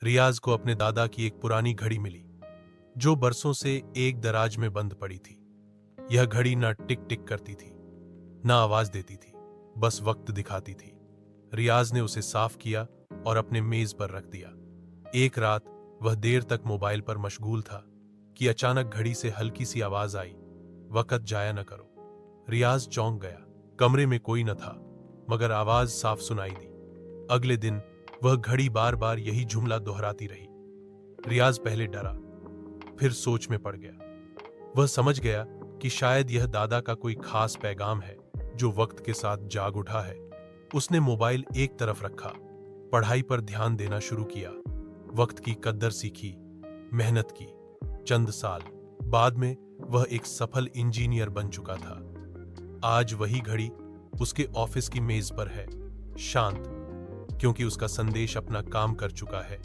रियाज को अपने दादा की एक पुरानी घड़ी मिली जो बरसों से एक दराज में बंद पड़ी थी। यह घड़ी न टिक टिक करती थी, न आवाज देती थी, बस वक्त दिखाती थी। रियाज ने उसे साफ किया और अपने मेज पर रख दिया। एक रात वह देर तक मोबाइल पर मशगूल था कि अचानक घड़ी से हल्की सी आवाज आई, वक्त जाया न करो। रियाज चौंक गया। कमरे में कोई न था, मगर आवाज साफ सुनाई दी। अगले दिन वह घड़ी बार बार यही जुमला दोहराती रही। रियाज पहले डरा, फिर सोच में पड़ गया। वह समझ गया कि शायद यह दादा का कोई खास पैगाम है जो वक्त के साथ जाग उठा है। उसने मोबाइल एक तरफ रखा, पढ़ाई पर ध्यान देना शुरू किया। वक्त की कद्र सीखी, मेहनत की। चंद साल बाद में वह एक सफल इंजीनियर बन चुका था। आज वही घड़ी उसके ऑफिस की मेज पर है, शांत, क्योंकि उसका संदेश अपना काम कर चुका है।